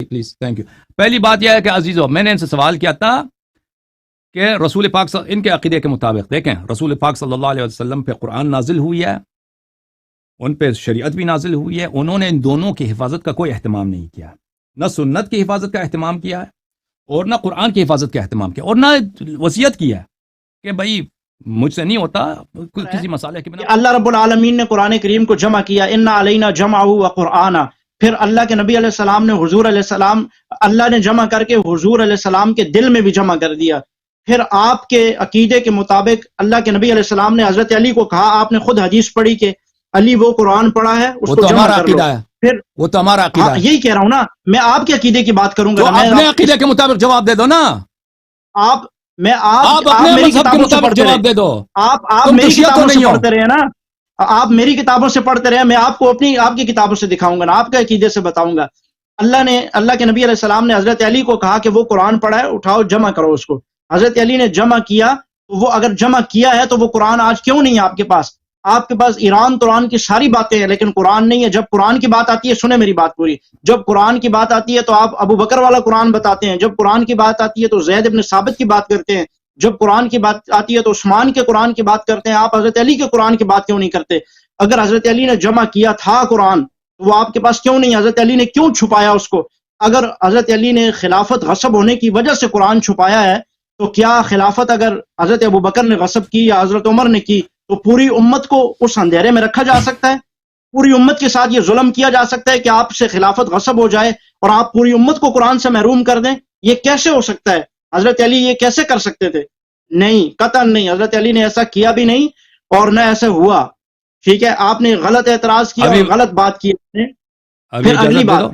Please thank you. پہلی بات یہ ہے کہ عزیزو، میں نے ان سے سوال کیا تھا کہ رسول پاک ان کے عقیدے کے مطابق دیکھیں رسول پاک صلی اللہ علیہ وسلم پہ قرآن نازل ہوئی ہے، ان پہ شریعت بھی نازل ہوئی ہے، انہوں نے ان دونوں کی حفاظت کا کوئی اہتمام نہیں کیا، نہ سنت کی حفاظت کا اہتمام کیا ہے اور نہ قرآن کی حفاظت کا اہتمام کیا، اور نہ وصیت کیا ہے کہ بھائی مجھ سے نہیں ہوتا کسی مسئلے کی بنا. اللہ رب العالمین نے قرآن کریم کو جمع کیا، انا علینا جمعہ و قرآن، پھر اللہ کے نبی علیہ السلام نے حضور علیہ السلام، اللہ نے جمع کر کے حضور علیہ السلام کے دل میں بھی جمع کر دیا. پھر آپ کے عقیدے کے مطابق اللہ کے نبی علیہ السلام نے حضرت علی کو کہا، آپ نے خود حدیث پڑھی کہ علی وہ قرآن پڑھا ہے اس کو جمع کر لو. پھر وہ تو ہمارا عقیدہ ہے، یہی کہہ رہا ہوں نا، میں آپ کے عقیدے کی بات کروں گا. اپنے عقیدے کے مطابق جواب دے دو نا، آپ اپنے میری مذہب کے کتابوں سے مطابق پڑھتے جواب دے دو. آپ میری کتابوں سے پڑھتے رہے نا، آپ میری کتابوں سے پڑھتے رہے، میں آپ کو آپ کی کتابوں سے دکھاؤں گا نا، آپ کے عقیدے سے بتاؤں گا. اللہ کے نبی علیہ السلام نے حضرت علی کو کہا کہ وہ قرآن پڑھا ہے، اٹھاؤ جمع کرو اس کو. حضرت علی نے جمع کیا، تو وہ اگر جمع کیا ہے تو وہ قرآن آج کیوں نہیں ہے آپ کے پاس؟ آپ کے پاس ایران قرآن کی ساری باتیں ہیں لیکن قرآن نہیں ہے. جب قرآن کی بات آتی ہے، سنیں میری بات پوری، جب قرآن کی بات آتی ہے تو آپ ابو بکر والا قرآن بتاتے ہیں، جب قرآن کی بات آتی ہے تو زید ابن ثابت کی بات کرتے ہیں، جب قرآن کی بات آتی ہے تو عثمان کے قرآن کی بات کرتے ہیں. آپ حضرت علی کے قرآن کی بات کیوں نہیں کرتے؟ اگر حضرت علی نے جمع کیا تھا قرآن تو وہ آپ کے پاس کیوں نہیں؟ حضرت علی نے کیوں چھپایا اس کو؟ اگر حضرت علی نے خلافت غصب ہونے کی وجہ سے قرآن چھپایا ہے تو کیا خلافت اگر حضرت ابو بکر نے غصب کی یا حضرت عمر نے کی تو پوری امت کو اس اندھیرے میں رکھا جا سکتا ہے؟ پوری امت کے ساتھ یہ ظلم کیا جا سکتا ہے کہ آپ سے خلافت غصب ہو جائے اور آپ پوری امت کو قرآن سے محروم کر دیں؟ یہ کیسے ہو سکتا ہے؟ حضرت علی یہ کیسے کر سکتے تھے؟ نہیں، قطعاً نہیں. حضرت علی نے ایسا کیا بھی نہیں اور نہ ایسا ہوا. ٹھیک ہے، آپ نے غلط اعتراض کیا اور غلط بات کی. پھر اگلی بات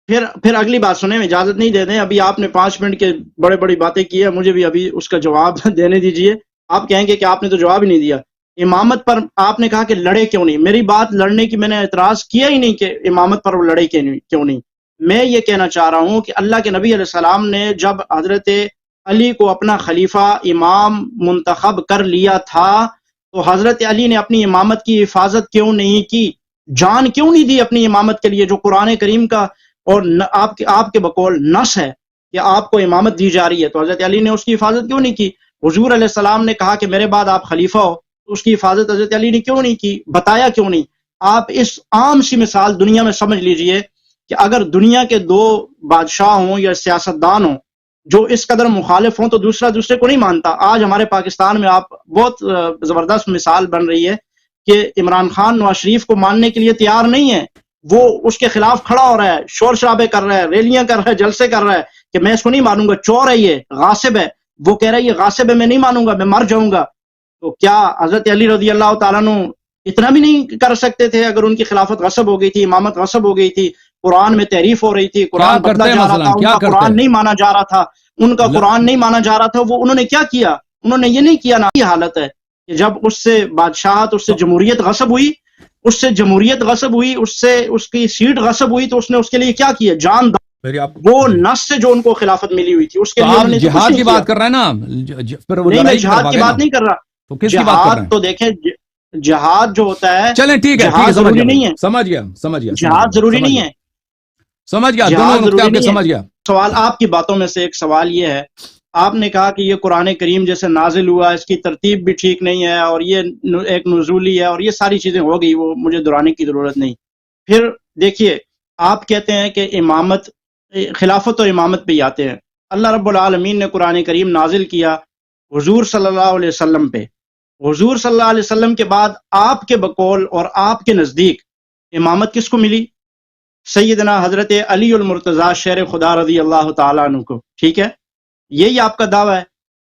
پھر اگلی بات سنیں، اجازت نہیں دے دیں. ابھی آپ نے 5 منٹ کے بڑی باتیں کی ہے، مجھے بھی ابھی اس کا جواب دینے دیجئے. آپ کہیں گے کہ آپ نے تو جواب ہی نہیں دیا. امامت پر آپ نے کہا کہ لڑے کیوں نہیں؟ میری بات لڑنے کی، میں نے اعتراض کیا ہی نہیں کہ امامت پر وہ لڑے کیوں نہیں. میں یہ کہنا چاہ رہا ہوں کہ اللہ کے نبی علیہ السلام نے جب حضرت علی کو اپنا خلیفہ امام منتخب کر لیا تھا تو حضرت علی نے اپنی امامت کی حفاظت کیوں نہیں کی؟ جان کیوں نہیں دی اپنی امامت کے لیے جو قرآن کریم کا اور آپ کے بقول نص ہے کہ آپ کو امامت دی جا رہی ہے؟ تو حضرت علی نے اس کی حفاظت کیوں نہیں کی؟ حضور علیہ السلام نے کہا کہ میرے بعد آپ خلیفہ ہو، تو اس کی حفاظت حضرت علی نے کیوں نہیں کی؟ بتایا کیوں نہیں؟ آپ اس عام سی مثال دنیا میں سمجھ لیجئے کہ اگر دنیا کے 2 بادشاہ ہوں یا سیاستدان ہوں جو اس قدر مخالف ہوں تو دوسرے کو نہیں مانتا. آج ہمارے پاکستان میں آپ بہت زبردست مثال بن رہی ہے کہ عمران خان نواز شریف کو ماننے کے لیے تیار نہیں ہے، وہ اس کے خلاف کھڑا ہو رہا ہے، شور شرابے کر رہا ہے، ریلیاں کر رہا ہے، جلسے کر رہا ہے کہ میں اس کو نہیں مانوں گا، چور ہے، یہ غاصب ہے. وہ کہہ رہا ہے یہ غاصب ہے، میں نہیں مانوں گا، میں مر جاؤں گا. تو کیا حضرت علی رضی اللہ تعالیٰ عنہ اتنا بھی نہیں کر سکتے تھے اگر ان کی خلافت غصب ہو گئی تھی، امامت غصب ہو گئی تھی، قرآن میں تحریف ہو رہی تھی، قرآن بدلا جا رہا تھا، ان کا قرآن نہیں مانا جا رہا تھا، ان کا قرآن نہیں مانا جا رہا تھا، وہ انہوں نے کیا کیا؟ انہوں نے یہ نہیں کیا نا. یہ حالت ہے کہ جب اس سے بادشاہت، اس سے جمہوریت غصب ہوئی، اس سے اس کی سیٹ غصب ہوئی تو اس نے اس کے لیے کیا کیا؟ جان وہ نص سے جو ان کو خلافت ملی ہوئی تھی اس کے لیے انہوں نے جہاد کی بات کر رہے ہیں نا. نہیں، میں جہاد کی بات نہیں کر رہا. تو کس کی بات کر رہے ہیں؟ تو دیکھیں جہاد جو ہوتا ہے، چلیں ٹھیک ہے، جہاد ضروری نہیں ہے. سمجھ گیا جہاد ضروری نہیں ہے، سمجھ گیا. سمجھ گیا. سوال آپ کی باتوں میں سے ایک سوال یہ ہے، آپ نے کہا کہ یہ قرآن کریم جیسے نازل ہوا اس کی ترتیب بھی ٹھیک نہیں ہے اور یہ ایک نزولی ہے اور یہ ساری چیزیں ہو گئی، وہ مجھے دہرانے کی ضرورت نہیں. پھر دیکھیے، آپ کہتے ہیں کہ امامت، خلافت اور امامت پہ ہی آتے ہیں. اللہ رب العالمین نے قرآن کریم نازل کیا حضور صلی اللہ علیہ وسلم پہ. حضور صلی اللہ علیہ وسلم کے بعد آپ کے بقول اور آپ کے نزدیک امامت کس کو ملی؟ سیدنا حضرت علی المرتضیٰ شیر خدا رضی اللہ تعالیٰ عنہ کو. ٹھیک ہے، یہی آپ کا دعویٰ ہے.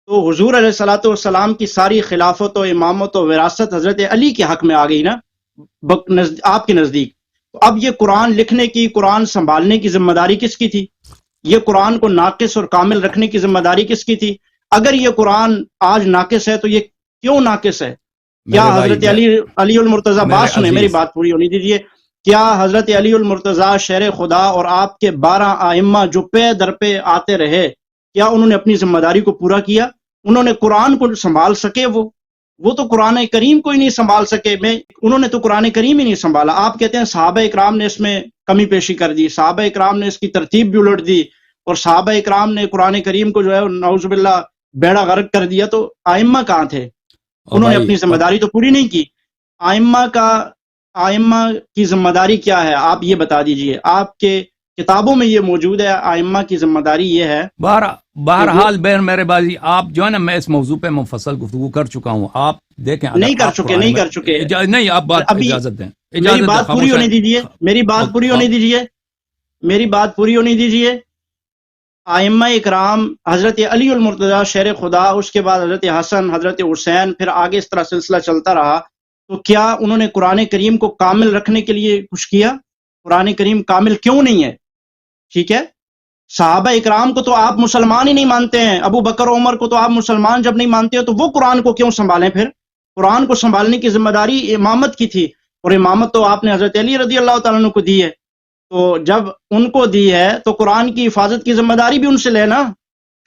تو حضور علیہ الصلوۃ والسلام کی ساری خلافت و امامت و وراثت حضرت علی کے حق میں آ گئی نا آپ کے نزدیک. تو اب یہ قرآن لکھنے کی، قرآن سنبھالنے کی ذمہ داری کس کی تھی؟ یہ قرآن کو ناقص اور کامل رکھنے کی ذمہ داری کس کی تھی؟ اگر یہ قرآن آج ناقص ہے تو یہ کیوں ناقص ہے؟ کیا حضرت علی المرتضیٰ، بات سنیں، میری بات پوری ہونی دیجیے. کیا حضرت علی المرتضیٰ شیر خدا اور آپ کے 12 ائمہ جو پے در پہ آتے رہے، کیا انہوں نے اپنی ذمہ داری کو پورا کیا؟ انہوں نے قرآن کو سنبھال سکے؟ وہ وہ تو قرآن کریم کو ہی نہیں سنبھال سکے، انہوں نے تو قرآن کریم ہی نہیں سنبھالا۔ آپ کہتے ہیں صحابہ اکرام نے اس میں کمی پیشی کر دی، صحابہ اکرام نے اس کی ترتیب بھی الٹ دی، اور صحابہ اکرام نے قرآن کریم کو جو ہے نعوذ باللہ بیڑا غرق کر دیا، تو ائمہ کہاں تھے؟ انہوں نے اپنی ذمہ داری تو پوری نہیں کی۔ ائمہ کی ذمہ داری کیا ہے آپ یہ بتا دیجئے، آپ کے کتابوں میں یہ موجود ہے، ائمہ کی ذمہ داری یہ ہے۔ بہرحال بہن میرے بازی، آپ جو ہے نا، میں اس موضوع پہ مفصل گفتگو کر چکا ہوں، آپ دیکھیں نہیں کر چکے نہیں، آپ بات اجازت دیں، میری بات پوری ہونے دیجئے، میری بات پوری ہونے دیجئے، میری بات پوری ہونے دیجئے۔ ائمہ اکرام حضرت علی المرتضیٰ شیر خدا، اس کے بعد حضرت حسن، حضرت حسین، پھر آگے اس طرح سلسلہ چلتا رہا، تو کیا انہوں نے قرآن کریم کو کامل رکھنے کے لیے کچھ کیا؟ قرآن کریم کامل کیوں نہیں ہے؟ ٹھیک ہے، صحابہ اکرام کو تو آپ مسلمان ہی نہیں مانتے ہیں، ابو بکر عمر کو تو آپ مسلمان جب نہیں مانتے ہو تو وہ قرآن کو کیوں سنبھالیں؟ پھر قرآن کو سنبھالنے کی ذمہ داری امامت کی تھی، اور امامت تو آپ نے حضرت علی رضی اللہ تعالیٰ عنہ کو دی ہے، تو جب ان کو دی ہے تو قرآن کی حفاظت کی ذمہ داری بھی ان سے لینا۔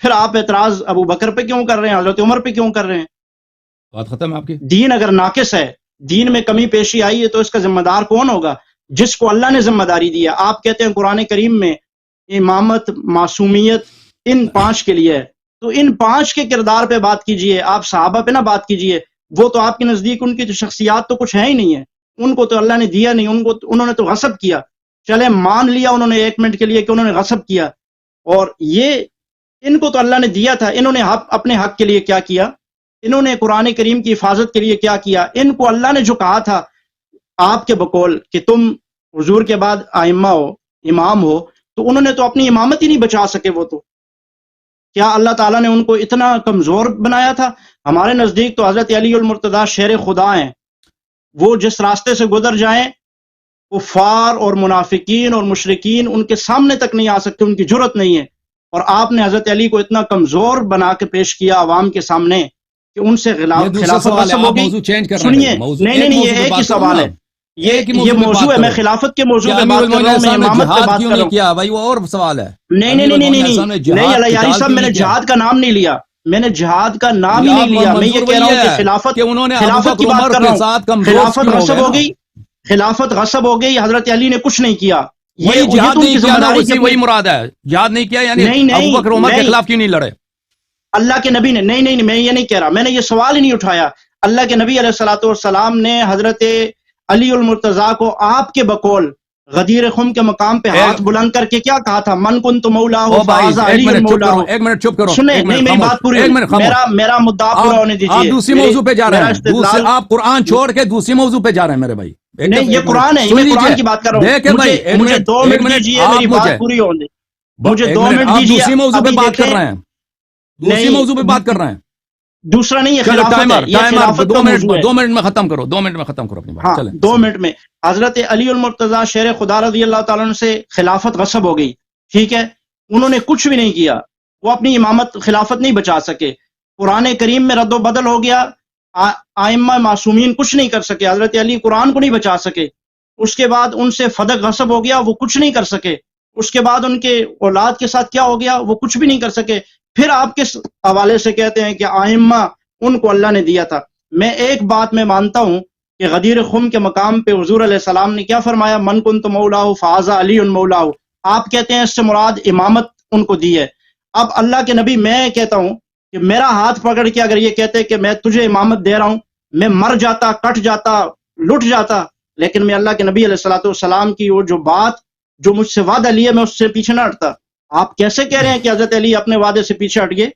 پھر آپ اعتراض ابو بکر پہ کیوں کر رہے ہیں، حضرت عمر پہ کیوں کر رہے ہیں؟ بات ختم آپ کی۔ دین اگر ناقص ہے، دین میں کمی پیشی آئی ہے، تو اس کا ذمہ دار کون ہوگا؟ جس کو اللہ نے ذمہ داری دی ہے۔ آپ کہتے ہیں قرآن کریم میں امامت، معصومیت ان 5 کے لیے ہے، تو ان 5 کے کردار پہ بات کیجئے، آپ صحابہ پہ نہ بات کیجئے۔ وہ تو آپ کے نزدیک ان کی تو شخصیات تو کچھ ہے ہی نہیں ہے، ان کو تو اللہ نے دیا نہیں، انہوں نے تو غصب کیا۔ چلے مان لیا انہوں نے 1 منٹ کے لیے کہ انہوں نے غصب کیا، اور یہ ان کو تو اللہ نے دیا تھا، انہوں نے اپنے حق کے لیے کیا کیا؟ انہوں نے قرآن کریم کی حفاظت کے لیے کیا کیا؟ ان کو اللہ نے جو کہا تھا آپ کے بقول کہ تم حضور کے بعد ائمہ ہو، امام ہو، تو انہوں نے تو اپنی امامت ہی نہیں بچا سکے۔ وہ تو کیا اللہ تعالیٰ نے ان کو اتنا کمزور بنایا تھا؟ ہمارے نزدیک تو حضرت علی المرتضیٰ شیر خدا ہیں، وہ جس راستے سے گزر جائیں کفار اور منافقین اور مشرکین ان کے سامنے تک نہیں آ سکتے، ان کی جرت نہیں ہے، اور آپ نے حضرت علی کو اتنا کمزور بنا کے پیش کیا عوام کے سامنے کہ ان سے خلافت غصب ہو گئی۔ سنیے، نہیں، یہ ایک ہی سوال ہے، یہ موضوع ہے، میں خلافت کے موضوع پہ بات کر رہا ہوں، میں امامت پہ بات کر رہا ہوں بھائی، وہ اور سوال ہے۔ نہیں علیاری صاحب، میں نے جہاد کا نام نہیں لیا، میں نے جہاد کا نام ہی نہیں لیا، میں یہ کہہ رہا ہوں کہ خلافت کی بات کر رہا ہوں۔ خلافت غصب ہو گئی، خلافت غصب ہو گئی، حضرت علی نے کچھ نہیں کیا، یہ جہاد نہیں کیا، وہی مراد ہے، جہاد نہیں کیا یعنی ابو بکر عمر کے خلاف کیوں نہیں لڑے؟ اللہ کے نبی نے، نہیں میں یہ نہیں کہہ رہا، میں نے یہ سوال ہی نہیں اٹھایا۔ اللہ کے نبی علیہ الصلوۃ والسلام نے حضرت علی المرتضیٰ کو آپ کے بقول غدیر خم کے مقام پہ ہاتھ بلند کر کے کیا کہا تھا؟ من کنت مولاہ فہذا علی مولاہ۔ ایک منٹ چپ کرو، سنیں، نہیں میری بات پوری، میرا مدعا پورا ہونے دیجیے۔ آپ دوسری موضوع پہ جا رہے ہیں، آپ قرآن چھوڑ کے دوسری موضوع پہ جا رہے ہیں میرے بھائی۔ نہیں، یہ قرآن ہے، میں قرآن کی بات کر رہا ہوں۔ مجھے 2 منٹ دیجیے، میری بات پوری ہونے، مجھے 2 منٹ دیجیے۔ دوسری موضوع پہ بات کر رہے ہیں، دوسری موضوع پہ بات کر رہے ہیں، دوسرا نہیں ہے، خلافت 2 منٹ میں ختم کرو، 2 منٹ میں ختم کرو اپنی بات۔ چلیں 2 منٹ میں حضرت علی المرتضیٰ شیر خدا رضی اللہ تعالیٰ عنہ سے خلافت غصب ہو گئی، ٹھیک ہے، انہوں نے کچھ بھی نہیں کیا، وہ اپنی امامت خلافت نہیں بچا سکے، قرآن کریم میں رد و بدل ہو گیا، ائمہ معصومین کچھ نہیں کر سکے، حضرت علی قرآن کو نہیں بچا سکے، اس کے بعد ان سے فدق غصب ہو گیا، وہ کچھ نہیں کر سکے، اس کے بعد ان کے اولاد کے ساتھ کیا ہو گیا، وہ کچھ بھی نہیں کر سکے۔ پھر آپ کس حوالے سے کہتے ہیں کہ ائمہ ان کو اللہ نے دیا تھا؟ میں ایک بات میں مانتا ہوں کہ غدیر خم کے مقام پہ حضور علیہ السلام نے کیا فرمایا؟ من کنت مولاہ فہذا علی مولاہ۔ آپ کہتے ہیں اس سے مراد امامت ان کو دی ہے۔ اب اللہ کے نبی، میں کہتا ہوں کہ میرا ہاتھ پکڑ کے اگر یہ کہتے کہ میں تجھے امامت دے رہا ہوں، میں مر جاتا، کٹ جاتا، لٹ جاتا، لیکن میں اللہ کے نبی علیہ الصلوۃ والسلام کی وہ جو بات جو مجھ سے وعدہ لیے، میں اس سے پیچھے نہ ہٹتا۔ آپ کیسے کہہ رہے ہیں کہ حضرت علی اپنے وعدے سے پیچھے ہٹ گئے؟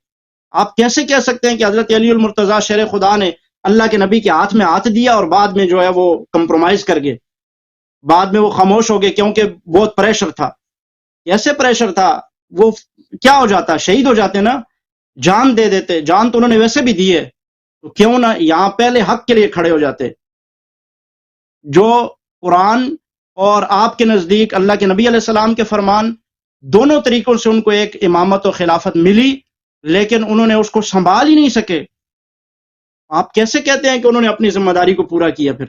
آپ کیسے کہہ سکتے ہیں کہ حضرت علی المرتضیٰ شیر خدا نے اللہ کے نبی کے ہاتھ میں ہاتھ دیا اور بعد میں جو ہے وہ کمپرومائز کر گئے، بعد میں وہ خاموش ہو گئے کیونکہ بہت پریشر تھا؟ کیسے پریشر تھا؟ وہ کیا ہو جاتا؟ شہید ہو جاتے نا، جان دے دیتے، جان تو انہوں نے ویسے بھی دی ہے، تو کیوں نہ یہاں پہلے حق کے لیے کھڑے ہو جاتے؟ جو قرآن اور آپ کے نزدیک اللہ کے نبی علیہ السلام کے فرمان، دونوں طریقوں سے ان کو ایک امامت و خلافت ملی، لیکن انہوں نے اس کو سنبھال ہی نہیں سکے۔ آپ کیسے کہتے ہیں کہ انہوں نے اپنی ذمہ داری کو پورا کیا؟ پھر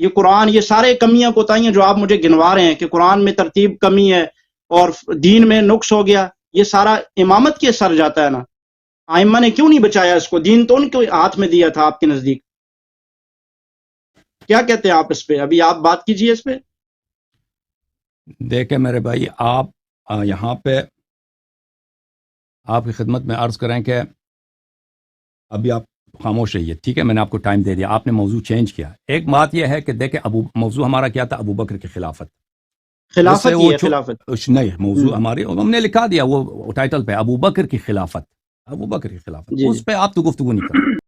یہ قرآن، یہ سارے کمیاں کوتاہیاں جو آپ مجھے گنوا رہے ہیں کہ قرآن میں ترتیب کمی ہے اور دین میں نقص ہو گیا، یہ سارا امامت کے سر جاتا ہے نا۔ ائمہ نے کیوں نہیں بچایا اس کو؟ دین تو ان کے ہاتھ میں دیا تھا آپ کے نزدیک۔ کیا کہتے ہیں آپ اس پہ؟ ابھی آپ بات کیجئے اس پہ. دیکھیں میرے بھائی، آپ یہاں پہ آپ کی خدمت میں عرض کریں کہ ابھی آپ خاموش رہیے، ٹھیک ہے؟ میں نے آپ کو ٹائم دے دیا، آپ نے موضوع چینج کیا. ایک بات یہ ہے کہ دیکھیں موضوع ہمارا کیا تھا؟ ابو بکر کی خلافت. خلافت ہی ہے، خلافت نہیں، موضوع ہماری ہم نے لکھا دیا وہ ٹائٹل پہ، ابو بکر کی خلافت. ابو بکر کی خلافت، جی اس پہ آپ تو گفتگو نہیں کرتے.